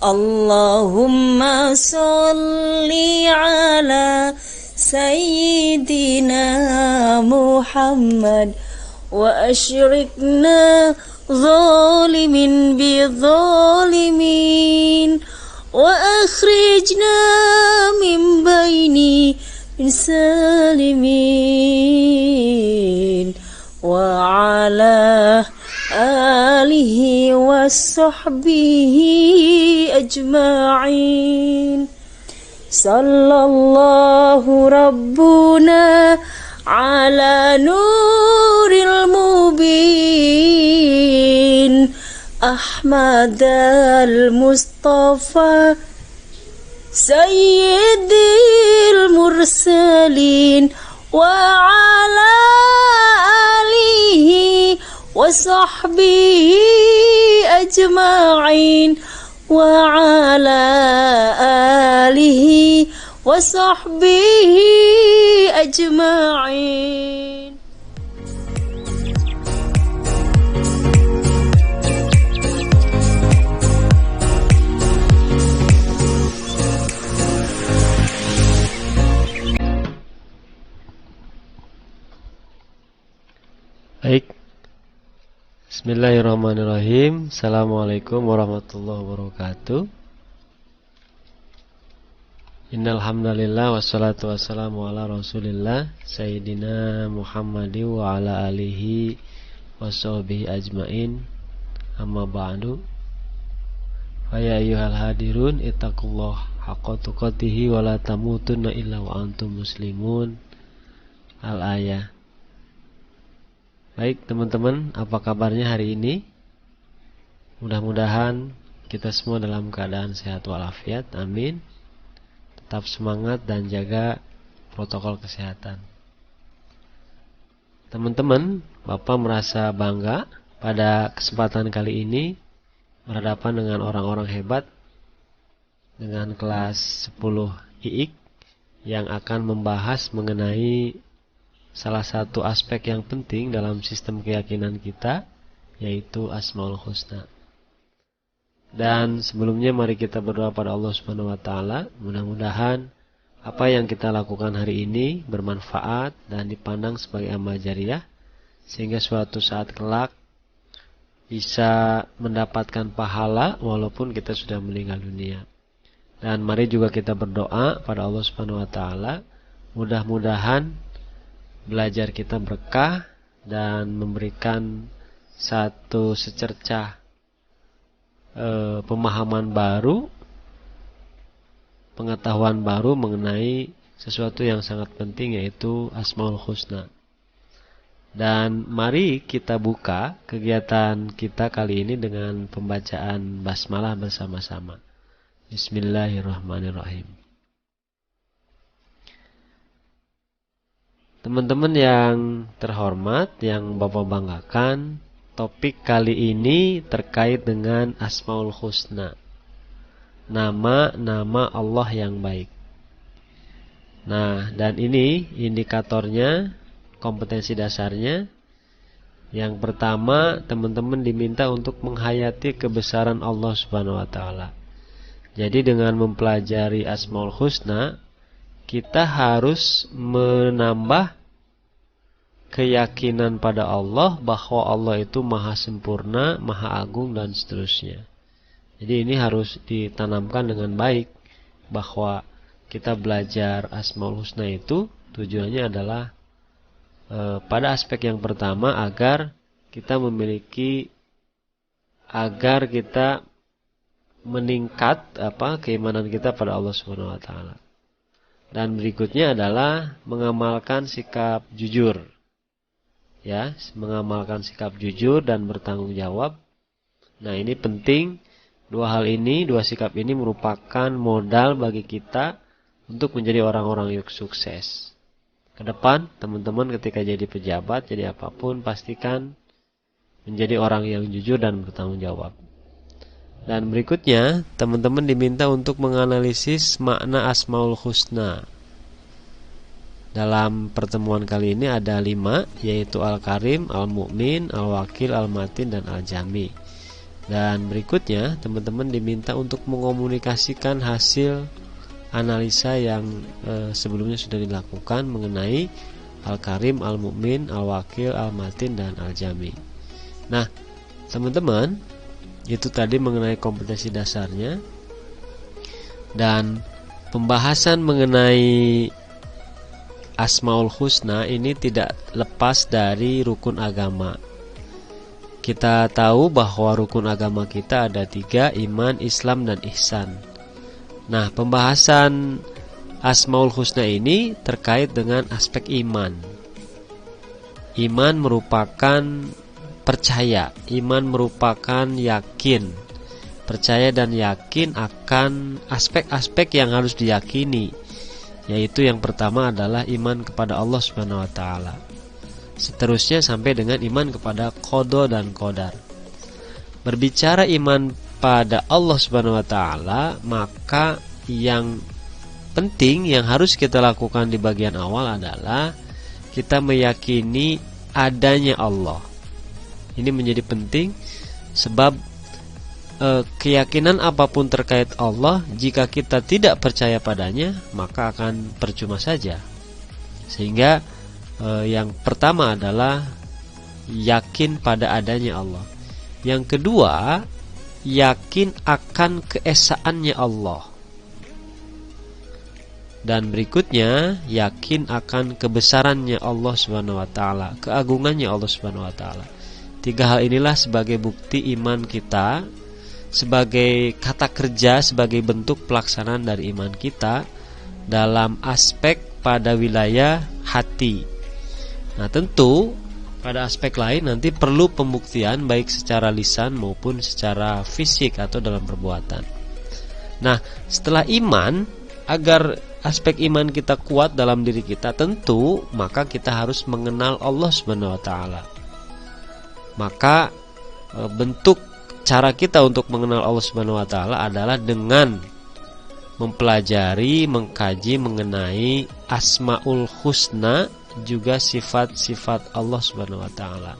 Allahumma sholli ala Sayyidina Muhammad wa asyrikna zalimin bi zalimin wa akhrijna min baini min salimin wa ala alihi wa sahbihi ajma'in. Sallallahu rabbuna ala nuril mubin Ahmad al-Mustafa Sayyidil mursalin wa ala alihi wa sahbihi ajma'in wa ala alihi wa sahbihi ajma'in. Baik. Bismillahirrahmanirrahim. Assalamualaikum warahmatullahi wabarakatuh. Innal hamdalillah wassalatu wassalamu ala Rasulillah Sayyidina Muhammadi wa ala alihi washabihi ajmain. Amma ba'du. Fa ya ayyuhal hadirun ittaqullah haqqa tuqatih wa la tamutunna illa wa antum muslimun. Al-ayah. Baik teman-teman, apa kabarnya hari ini? Mudah-mudahan kita semua dalam keadaan sehat walafiat, amin. Tetap semangat dan jaga protokol kesehatan. Teman-teman, Bapak merasa bangga pada kesempatan kali ini berhadapan dengan orang-orang hebat dengan kelas 10 IIK yang akan membahas mengenai salah satu aspek yang penting dalam sistem keyakinan kita, yaitu Asmaul Husna. Dan sebelumnya mari kita berdoa pada Allah Subhanahu wa taala, mudah-mudahan apa yang kita lakukan hari ini bermanfaat dan dipandang sebagai amal jariah sehingga suatu saat kelak bisa mendapatkan pahala walaupun kita sudah meninggal dunia. Dan mari juga kita berdoa pada Allah Subhanahu wa taala, mudah-mudahan belajar kita berkah dan memberikan satu secercah pemahaman baru, pengetahuan baru mengenai sesuatu yang sangat penting, yaitu Asmaul Husna. Dan mari kita buka kegiatan kita kali ini dengan pembacaan basmalah bersama-sama. Bismillahirrahmanirrahim. Teman-teman yang terhormat, yang Bapak banggakan, topik kali ini terkait dengan Asmaul Husna, nama-nama Allah yang baik. Nah, dan ini indikatornya, kompetensi dasarnya. Yang pertama, teman-teman diminta untuk menghayati kebesaran Allah Subhanahu wa taala. Jadi dengan mempelajari Asmaul Husna, kita harus menambah keyakinan pada Allah bahwa Allah itu maha sempurna, maha agung, dan seterusnya. Jadi ini harus ditanamkan dengan baik, bahwa kita belajar Asmaul Husna itu tujuannya adalah pada aspek yang pertama agar kita meningkat keimanan kita pada Allah Subhanahu wa taala. Dan berikutnya adalah mengamalkan sikap jujur. Ya, mengamalkan sikap jujur dan bertanggung jawab. Nah, ini penting. Dua sikap ini merupakan modal bagi kita untuk menjadi orang-orang yang sukses. Ke depan, teman-teman ketika jadi pejabat, jadi apapun, pastikan menjadi orang yang jujur dan bertanggung jawab. Dan berikutnya, teman-teman diminta untuk menganalisis makna Asmaul Husna. Dalam pertemuan kali ini ada 5, yaitu Al-Karim, Al-Mu'min, Al-Wakil, Al-Matin, dan Al-Jami. Dan berikutnya teman-teman diminta untuk mengomunikasikan hasil analisa yang sebelumnya sudah dilakukan mengenai Al-Karim, Al-Mu'min, Al-Wakil, Al-Matin, dan Al-Jami. Nah teman-teman, itu tadi mengenai kompetensi dasarnya. Dan pembahasan mengenai Asmaul Husna ini tidak lepas dari rukun agama. Kita tahu bahwa rukun agama kita ada 3, iman, Islam, dan ihsan. Nah, pembahasan Asmaul Husna ini terkait dengan aspek iman. Iman merupakan percaya, iman merupakan yakin. Percaya dan yakin akan aspek-aspek yang harus diyakini, yaitu yang pertama adalah iman kepada Allah Subhanahu wa taala. Seterusnya sampai dengan iman kepada qada dan qadar. Berbicara iman pada Allah Subhanahu wa taala, maka yang penting yang harus kita lakukan di bagian awal adalah kita meyakini adanya Allah. Ini menjadi penting sebab keyakinan apapun terkait Allah, jika kita tidak percaya padanya, maka akan percuma saja. Sehingga yang pertama adalah yakin pada adanya Allah. Yang kedua, yakin akan keesaannya Allah. Dan berikutnya, yakin akan kebesarannya Allah Subhanahu wa taala, keagungannya Allah Subhanahu wa taala. 3 hal inilah sebagai bukti iman kita, sebagai kata kerja, sebagai bentuk pelaksanaan dari iman kita dalam aspek pada wilayah hati. Nah tentu pada aspek lain nanti perlu pembuktian baik secara lisan maupun secara fisik atau dalam perbuatan. Nah setelah iman, agar aspek iman kita kuat dalam diri kita, tentu maka kita harus mengenal Allah Subhanahu wa taala. Maka bentuk cara kita untuk mengenal Allah Subhanahu wa taala adalah dengan mempelajari, mengkaji mengenai Asmaul Husna, juga sifat-sifat Allah Subhanahu wa taala.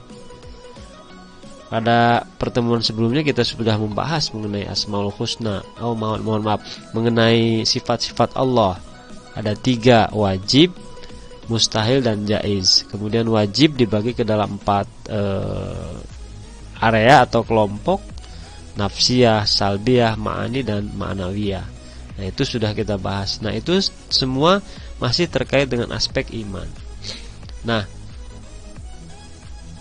Pada pertemuan sebelumnya kita sudah membahas mengenai Asmaul Husna. Mohon maaf, mengenai sifat-sifat Allah. Ada 3, wajib, mustahil, dan jaiz. Kemudian wajib dibagi ke dalam 4 area atau kelompok: nafsiyah, salbiyah, ma'ani, dan ma'nawiyah. Nah itu sudah kita bahas. Nah itu semua masih terkait dengan aspek iman. Nah,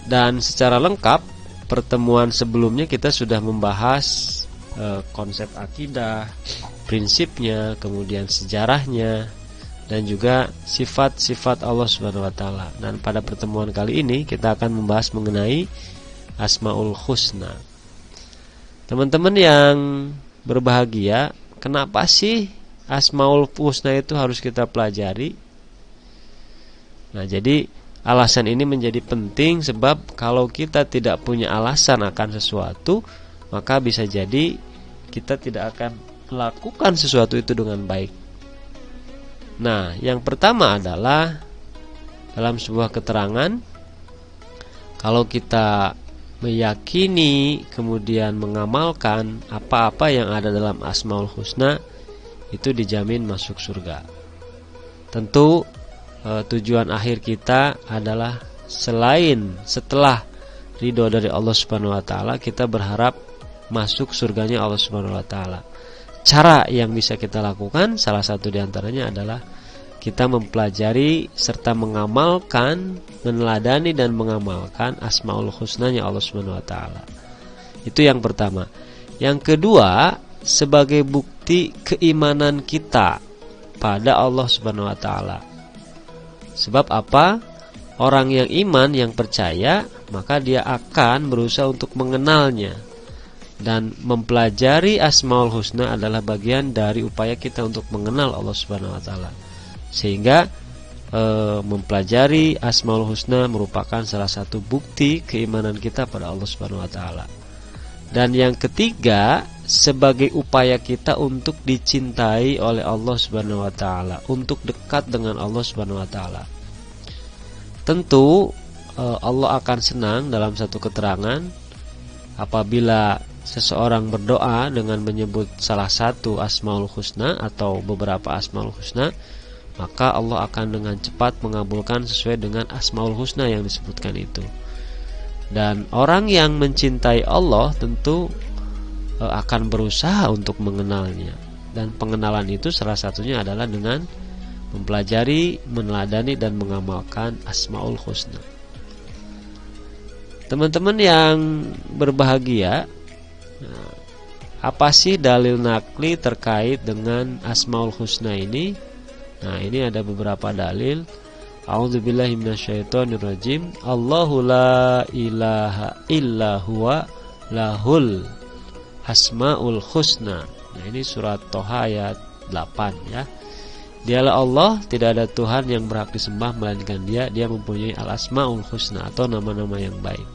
dan secara lengkap pertemuan sebelumnya kita sudah membahas konsep akidah, prinsipnya, kemudian sejarahnya, dan juga sifat-sifat Allah Subhanahu wa taala. Dan pada pertemuan kali ini kita akan membahas mengenai Asmaul Husna. Teman-teman yang berbahagia, kenapa sih Asmaul Husna itu harus kita pelajari? Nah, jadi alasan ini menjadi penting sebab kalau kita tidak punya alasan akan sesuatu, maka bisa jadi kita tidak akan melakukan sesuatu itu dengan baik. Nah, yang pertama adalah dalam sebuah keterangan, kalau kita meyakini kemudian mengamalkan apa-apa yang ada dalam Asmaul Husna, itu dijamin masuk surga. Tentu tujuan akhir kita adalah setelah ridho dari Allah Subhanahu wa taala, kita berharap masuk surganya Allah Subhanahu wa taala. Cara yang bisa kita lakukan salah satu diantaranya adalah kita mempelajari serta mengamalkan, meneladani dan mengamalkan Asmaul Husnanya Allah Subhanahu wa taala. Itu yang pertama. Yang kedua, sebagai bukti keimanan kita pada Allah Subhanahu wa taala. Sebab apa? Orang yang iman, yang percaya, maka dia akan berusaha untuk mengenalnya. Dan mempelajari Asmaul Husna adalah bagian dari upaya kita untuk mengenal Allah Subhanahu wa taala. Sehingga mempelajari Asmaul Husna merupakan salah satu bukti keimanan kita pada Allah Subhanahu wa taala. Dan yang ketiga, sebagai upaya kita untuk dicintai oleh Allah Subhanahu wa taala, untuk dekat dengan Allah Subhanahu wa taala. Tentu Allah akan senang dalam satu keterangan apabila seseorang berdoa dengan menyebut salah satu Asmaul Husna atau beberapa Asmaul Husna, maka Allah akan dengan cepat mengabulkan sesuai dengan Asmaul Husna yang disebutkan itu. Dan orang yang mencintai Allah tentu akan berusaha untuk mengenalnya. Dan pengenalan itu salah satunya adalah dengan mempelajari, meneladani, dan mengamalkan Asmaul Husna. Teman-teman yang berbahagia, apa sih dalil nakli terkait dengan Asmaul Husna ini? Nah, ini ada beberapa dalil. A'udzubillahi minasyaitonirrajim. Allahu la ilaha illa huwa lahul asmaul husna. Nah, ini surat Toha ayat 8 ya. Dialah Allah, tidak ada Tuhan yang berhak disembah melainkan Dia. Dia mempunyai al-asmaul husna atau nama-nama yang baik.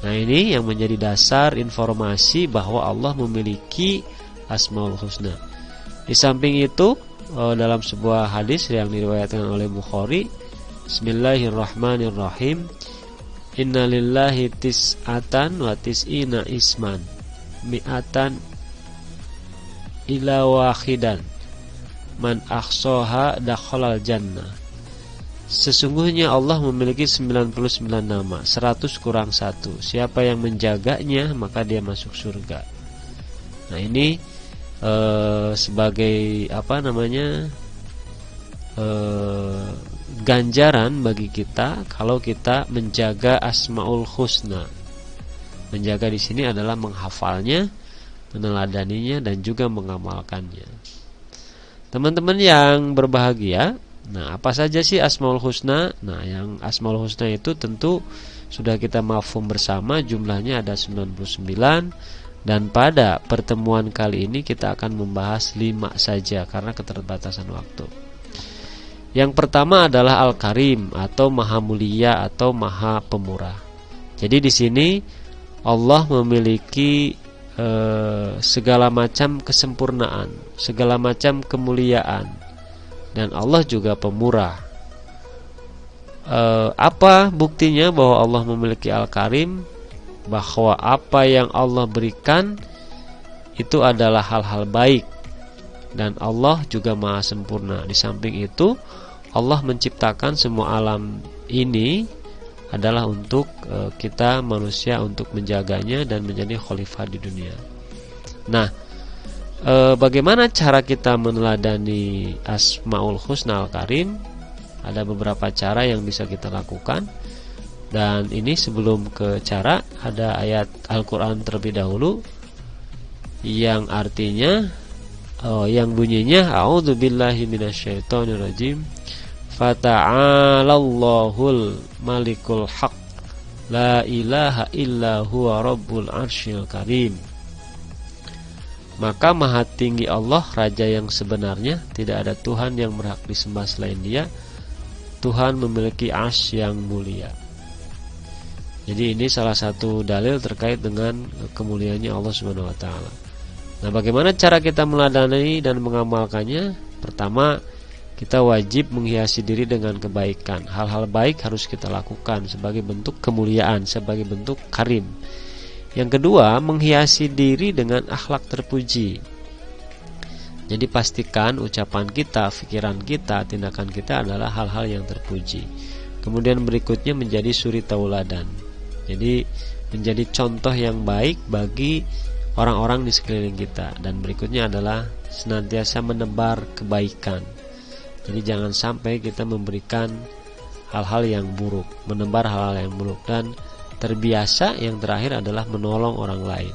Nah, ini yang menjadi dasar informasi bahwa Allah memiliki asmaul husna. Di samping itu, dalam sebuah hadis yang diriwayatkan oleh Bukhari, Bismillahirrahmanirrahim, Inna lillahi tis'atan wa tis'ina isman mi'atan ila wahidan man akhsoha dakhalal jannah. Sesungguhnya Allah memiliki 99 nama, 100 kurang 1. Siapa yang menjaganya maka dia masuk surga. Nah, ini sebagai ganjaran bagi kita kalau kita menjaga Asmaul Husna. Menjaga di sini adalah menghafalnya, meneladaninya, dan juga mengamalkannya. Teman-teman yang berbahagia, nah, apa saja sih Asmaul Husna? Nah, yang Asmaul Husna itu tentu sudah kita mafhum bersama, jumlahnya ada 99. Dan pada pertemuan kali ini kita akan membahas 5 saja karena keterbatasan waktu. Yang pertama adalah Al-Karim atau Maha Mulia atau Maha Pemurah. Jadi di sini Allah memiliki segala macam kesempurnaan, segala macam kemuliaan, dan Allah juga pemurah. Apa buktinya bahwa Allah memiliki Al-Karim? Bahwa apa yang Allah berikan itu adalah hal-hal baik, dan Allah juga maha sempurna. Di samping itu, Allah menciptakan semua alam ini adalah untuk kita manusia untuk menjaganya dan menjadi khalifah di dunia. Nah, bagaimana cara kita meneladani Asmaul Husna Al-Karim? Ada beberapa cara yang bisa kita lakukan. Dan ini sebelum ke cara, ada ayat Al-Quran terlebih dahulu yang artinya, yang bunyinya A'udzubillahi minasyaitonirrajim, Fata'alallahul malikul haq, La ilaha illa huwa rabbul arsyil karim. Maka maha tinggi Allah, Raja yang sebenarnya, tidak ada Tuhan yang berhak disembah selain Dia. Tuhan memiliki arsy yang mulia. Jadi ini salah satu dalil terkait dengan kemuliaannya Allah Subhanahu wa taala. Nah, bagaimana cara kita meladani dan mengamalkannya? Pertama, kita wajib menghiasi diri dengan kebaikan. Hal-hal baik harus kita lakukan sebagai bentuk kemuliaan, sebagai bentuk karim. Yang kedua, menghiasi diri dengan akhlak terpuji. Jadi pastikan ucapan kita, pikiran kita, tindakan kita adalah hal-hal yang terpuji. Kemudian berikutnya menjadi suri tauladan. Jadi menjadi contoh yang baik bagi orang-orang di sekeliling kita. Dan berikutnya adalah senantiasa menebar kebaikan. Jadi jangan sampai kita memberikan hal-hal yang buruk, menebar hal-hal yang buruk. Dan terbiasa yang terakhir adalah menolong orang lain.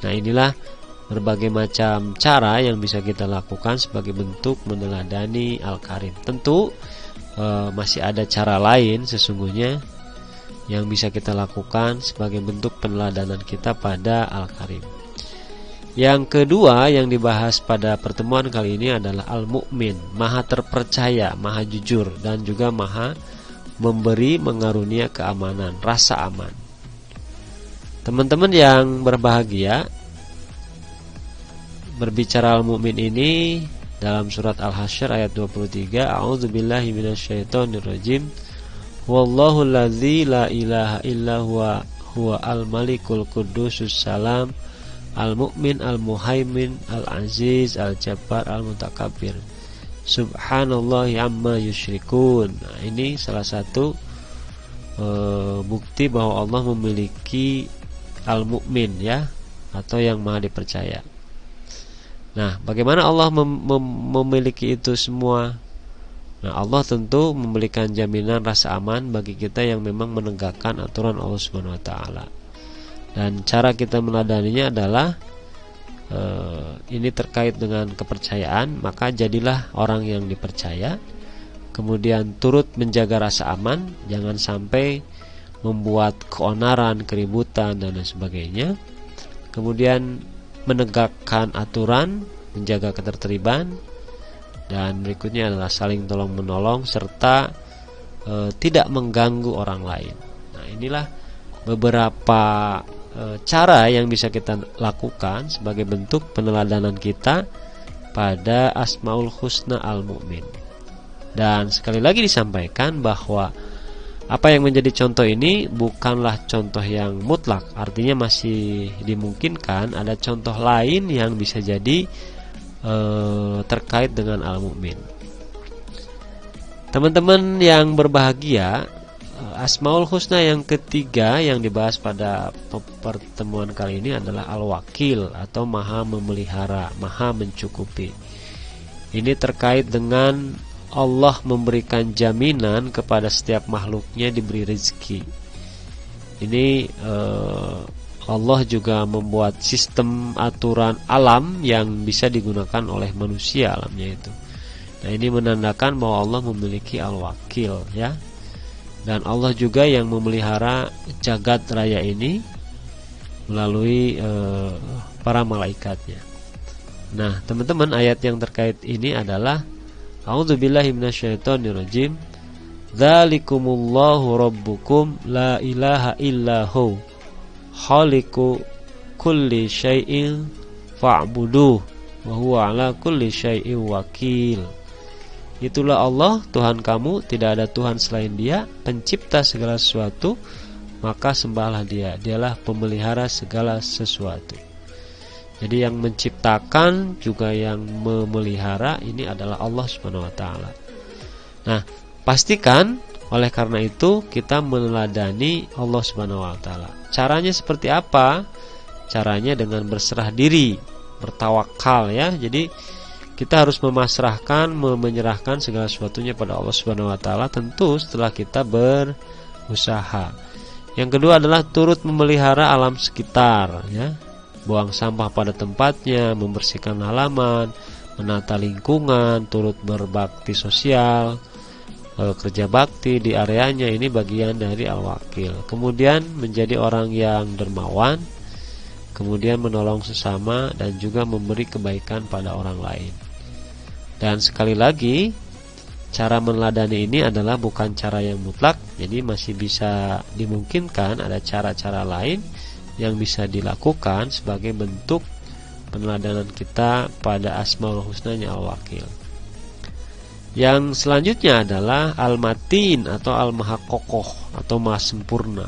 Nah, inilah berbagai macam cara yang bisa kita lakukan sebagai bentuk meneladani Al-Karim. Tentu masih ada cara lain sesungguhnya yang bisa kita lakukan sebagai bentuk peneladanan kita pada Al-Karim. Yang kedua yang dibahas pada pertemuan kali ini adalah Al-Mu'min, maha terpercaya, maha jujur, dan juga maha memberi, mengarunia keamanan, rasa aman. Teman-teman yang berbahagia, berbicara Al-Mu'min ini dalam surat Al-Hasyr ayat 23, A'udzubillahi minasyaitonirrajim, Wallahu allazi la ilaha illa huwa al-malikul qudusus salam Al-Mu'min, Al-Muhaimin, Al-Aziz, Al-Jabbar, Al-Mutakabbir. Subhanallahi amma yusyrikun. Nah, ini salah satu bukti bahwa Allah memiliki Al-Mu'min, ya, atau yang maha dipercaya. Nah, bagaimana Allah memiliki itu semua? Nah, Allah tentu memberikan jaminan rasa aman bagi kita yang memang menegakkan aturan Allah Subhanahu wa taala. Dan cara kita meneladaninya adalah ini terkait dengan kepercayaan, maka jadilah orang yang dipercaya. Kemudian turut menjaga rasa aman, jangan sampai membuat keonaran, keributan dan lain sebagainya. Kemudian menegakkan aturan, menjaga ketertiban, dan berikutnya adalah saling tolong menolong serta tidak mengganggu orang lain. Nah, inilah beberapa cara yang bisa kita lakukan sebagai bentuk peneladanan kita pada Asmaul Husna Al-Mu'min. Dan sekali lagi disampaikan bahwa apa yang menjadi contoh ini bukanlah contoh yang mutlak, artinya masih dimungkinkan ada contoh lain yang bisa jadi terkait dengan Al-Mu'min. Teman-teman yang berbahagia, Asmaul Husna yang ketiga yang dibahas pada pertemuan kali ini adalah Al-Wakil atau Maha Memelihara, Maha Mencukupi. Ini terkait dengan Allah memberikan jaminan kepada setiap makhluknya diberi rezeki. Ini Allah juga membuat sistem aturan alam yang bisa digunakan oleh manusia alamnya itu. Nah, ini menandakan bahwa Allah memiliki Al-Wakil, ya. Dan Allah juga yang memelihara jagat raya ini melalui para malaikatnya. Nah, teman-teman, ayat yang terkait ini adalah A'udzubillahi minasyaitonirrajim. Dzalikumullahu rabbukum la ilaha illahu khaliqu kulli syai'in fa'buduh wa huwa ala kulli syai'in wakil. Itulah Allah Tuhan kamu, tidak ada Tuhan selain Dia, pencipta segala sesuatu, maka sembahlah Dia. Dialah pemelihara segala sesuatu. Jadi yang menciptakan juga yang memelihara ini adalah Allah Subhanahu wa taala. Nah, pastikan oleh karena itu kita meneladani Allah Subhanahu wa taala. Caranya seperti apa? Caranya dengan berserah diri, bertawakal, ya. Jadi kita harus memasrahkan, menyerahkan segala sesuatunya pada Allah Subhanahu wa taala, tentu setelah kita berusaha. Yang kedua adalah turut memelihara alam sekitar, ya. Buang sampah pada tempatnya, membersihkan halaman, menata lingkungan, turut berbakti sosial, kerja bakti di areanya, ini bagian dari Al-Wakil. Kemudian menjadi orang yang dermawan, kemudian menolong sesama dan juga memberi kebaikan pada orang lain. Dan sekali lagi, cara meneladani ini adalah bukan cara yang mutlak, jadi masih bisa dimungkinkan ada cara-cara lain yang bisa dilakukan sebagai bentuk peneladanan kita pada Asmaul Husnanya Al-Wakil. Yang selanjutnya adalah Al-Matin atau Al-Maha Kokoh atau Maha Sempurna.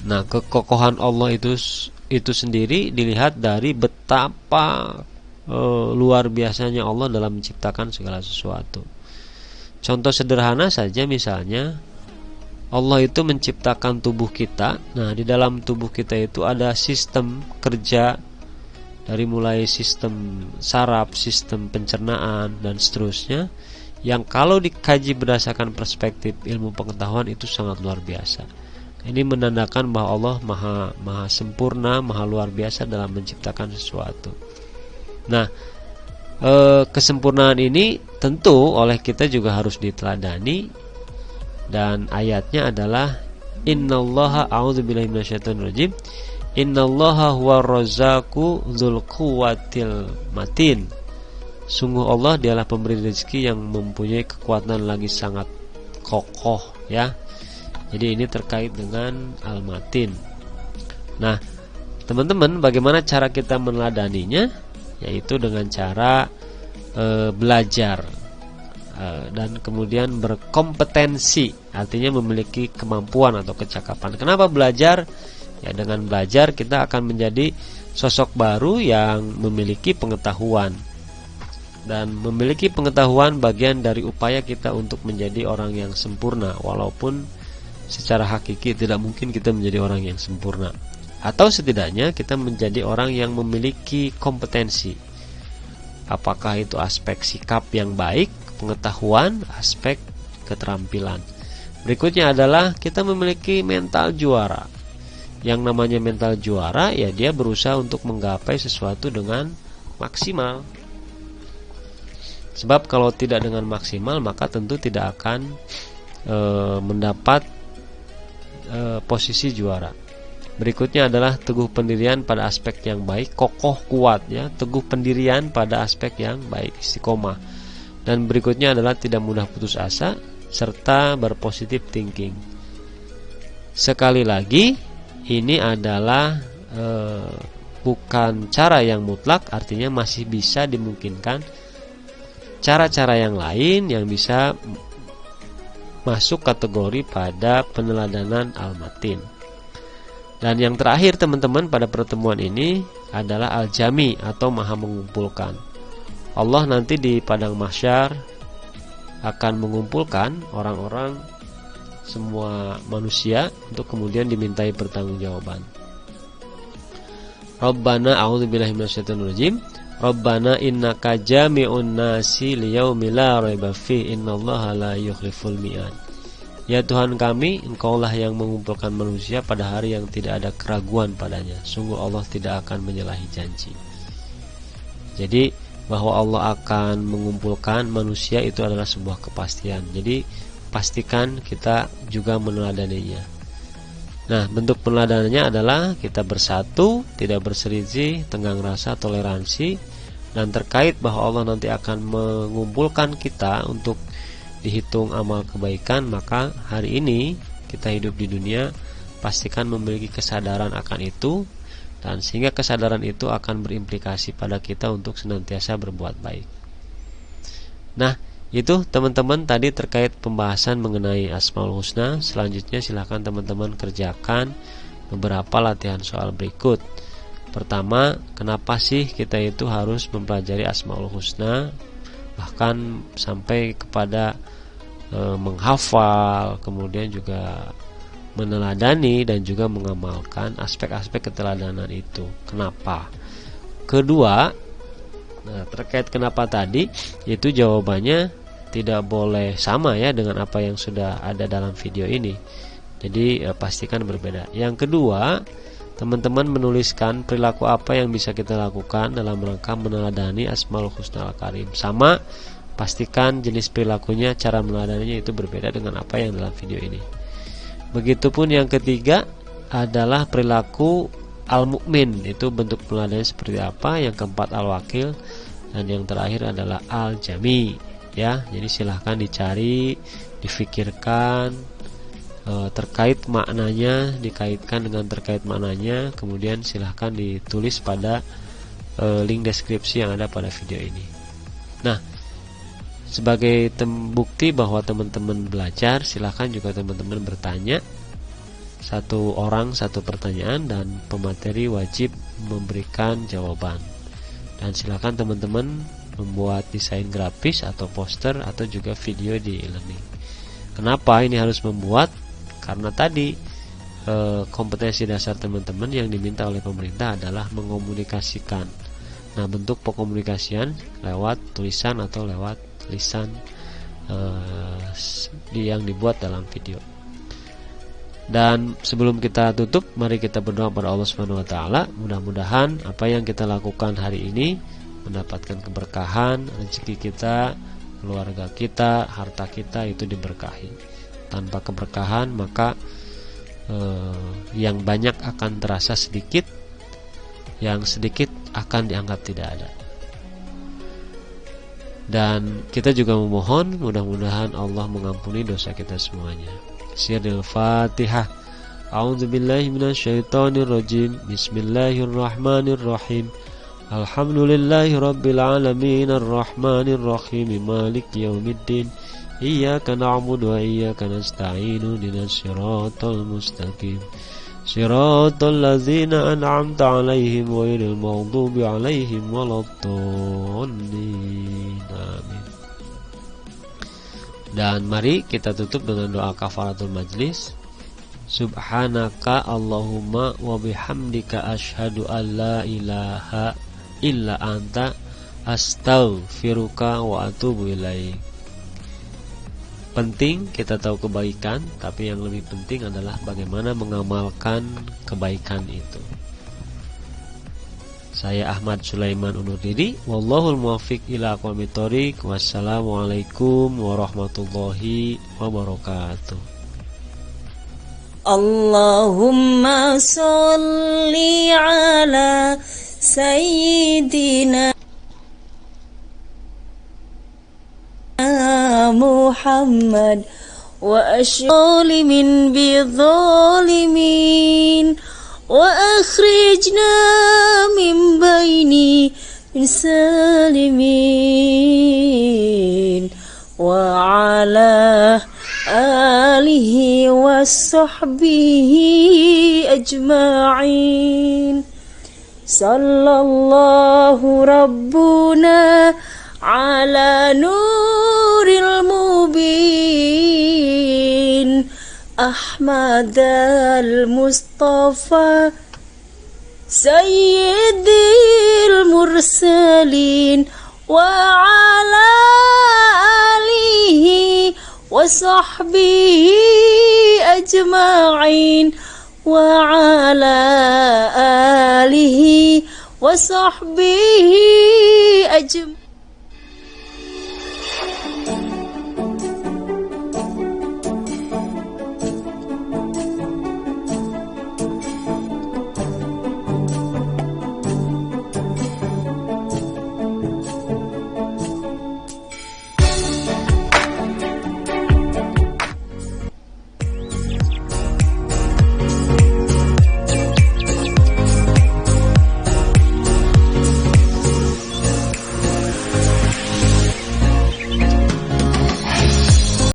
Nah, kekokohan Allah itu sendiri dilihat dari betapa luar biasanya Allah dalam menciptakan segala sesuatu. Contoh sederhana saja, misalnya Allah itu menciptakan tubuh kita. Nah, di dalam tubuh kita itu ada sistem kerja, dari mulai sistem saraf, sistem pencernaan dan seterusnya, yang kalau dikaji berdasarkan perspektif ilmu pengetahuan itu sangat luar biasa. Ini menandakan bahwa Allah maha sempurna, maha luar biasa dalam menciptakan sesuatu. Nah, kesempurnaan ini tentu oleh kita juga harus diteladani. Dan ayatnya adalah Innallaha a'udzubillahi minasyaitonirrajim. Innallaha huwar razzaqu dzul quwwatil matin. Sungguh Allah dialah pemberi rezeki yang mempunyai kekuatan lagi sangat kokoh, ya. Jadi ini terkait dengan Al-Matin. Nah, teman-teman, bagaimana cara kita meneladaninya? Yaitu dengan cara belajar dan kemudian berkompetensi, artinya memiliki kemampuan atau kecakapan. Kenapa belajar? Ya, dengan belajar kita akan menjadi sosok baru yang memiliki pengetahuan. Dan memiliki pengetahuan bagian dari upaya kita untuk menjadi orang yang sempurna, walaupun secara hakiki tidak mungkin kita menjadi orang yang sempurna. Atau setidaknya kita menjadi orang yang memiliki kompetensi. Apakah itu aspek sikap yang baik, pengetahuan, aspek keterampilan. Berikutnya adalah kita memiliki mental juara. Yang namanya mental juara, ya dia berusaha untuk menggapai sesuatu dengan maksimal. Sebab kalau tidak dengan maksimal, maka tentu tidak akan mendapat posisi juara. Berikutnya adalah teguh pendirian pada aspek yang baik, kokoh kuat, ya, teguh pendirian pada aspek yang baik, istiqomah. Dan berikutnya adalah tidak mudah putus asa serta berpositif thinking. Sekali lagi, ini adalah bukan cara yang mutlak, artinya masih bisa dimungkinkan cara-cara yang lain yang bisa masuk kategori pada peneladanan al-matin. Dan yang terakhir teman-teman pada pertemuan ini adalah al-jami atau maha mengumpulkan. Allah nanti di padang mahsyar akan mengumpulkan orang-orang, semua manusia, untuk kemudian dimintai pertanggungjawaban. Rabbana a'udzubillahi minasyaitonirrajim. Rabbana innaka jami'un nasi liyaumil la raiba fi innallaha la yukhliful mi'ad. Ya Tuhan kami, Engkaulah yang mengumpulkan manusia pada hari yang tidak ada keraguan padanya. Sungguh Allah tidak akan menyalahi janji. Jadi bahwa Allah akan mengumpulkan manusia itu adalah sebuah kepastian. Jadi pastikan kita juga meneladaninya. Nah, bentuk peneladanannya adalah kita bersatu, tidak berselisih, tenggang rasa, toleransi. Dan terkait bahwa Allah nanti akan mengumpulkan kita untuk dihitung amal kebaikan, maka hari ini kita hidup di dunia pastikan memiliki kesadaran akan itu, dan sehingga kesadaran itu akan berimplikasi pada kita untuk senantiasa berbuat baik. Nah, itu teman-teman tadi terkait pembahasan mengenai Asmaul Husna. Selanjutnya silahkan teman-teman kerjakan beberapa latihan soal berikut. Pertama, kenapa sih kita itu harus mempelajari Asmaul Husna, bahkan sampai kepada menghafal, kemudian juga meneladani dan juga mengamalkan aspek-aspek keteladanan itu. Kenapa? Kedua, terkait kenapa tadi, itu jawabannya tidak boleh sama ya dengan apa yang sudah ada dalam video ini. Jadi pastikan berbeda. Yang kedua, teman-teman menuliskan perilaku apa yang bisa kita lakukan dalam rangka meneladani Asmaul Husna Al-Karim. Sama, pastikan jenis perilakunya, cara meneladaninya itu berbeda dengan apa yang dalam video ini. Begitupun yang ketiga adalah perilaku al-mu'min, itu bentuk peneladannya seperti apa. Yang keempat al-wakil, dan yang terakhir adalah al-jami. Ya, jadi silahkan dicari, difikirkan terkait maknanya, dikaitkan dengan terkait maknanya, kemudian silahkan ditulis pada link deskripsi yang ada pada video ini. Nah, sebagai bukti bahwa teman-teman belajar, silahkan juga teman-teman bertanya, satu orang satu pertanyaan, dan pemateri wajib memberikan jawaban. Dan silahkan teman-teman membuat desain grafis atau poster atau juga video di e-learning. Kenapa ini harus membuat? Karena tadi kompetensi dasar teman-teman yang diminta oleh pemerintah adalah mengomunikasikan. Nah, bentuk pengkomunikasian lewat tulisan atau lewat lisan yang dibuat dalam video. Dan sebelum kita tutup, mari kita berdoa pada Allah Subhanahu wa taala. Mudah-mudahan apa yang kita lakukan hari ini mendapatkan keberkahan, rezeki kita, keluarga kita, harta kita itu diberkahi. Tanpa keberkahan maka yang banyak akan terasa sedikit, yang sedikit akan dianggap tidak ada. Dan kita juga memohon mudah-mudahan Allah mengampuni dosa kita semuanya. Sirril Fatihah. A'udzubillahi minasyaitonirrajim. Bismillahirrahmanirrahim. Alhamdulillahi rabbil alamin arrahmanir rahim maliki yaumiddin iyyaka na'budu wa iyyaka nasta'in ihdinas siratal mustaqim Shiratal ladzina an'amta 'alaihim ghairil maghdubi 'alaihim waladdallin. Amin. Dan mari kita tutup dengan doa kafaratul majlis. Subhanaka Allahumma wa bihamdika asyhadu an la ilaha illa anta astaghfiruka wa atubu ilaik. Penting kita tahu kebaikan, tapi yang lebih penting adalah bagaimana mengamalkan kebaikan itu. Saya Ahmad Sulaiman undur diri. Wallahul muwaffiq ila aqwamit thoriq. Wassalamualaikum warahmatullahi wabarakatuh. Allahumma sholli ala sayyidina Muhammad wa ashghali min bidzalimin wa akhrijna min baini salimin wa ala alihi wa sahbihi ajma'in. Sallallahu rabbuna ala nuril mubin Ahmad al-Mustafa Sayyidil mursalin wa ala alihi wa sahbihi ajma'in wa ala alihi wa sahbihi ajma'in.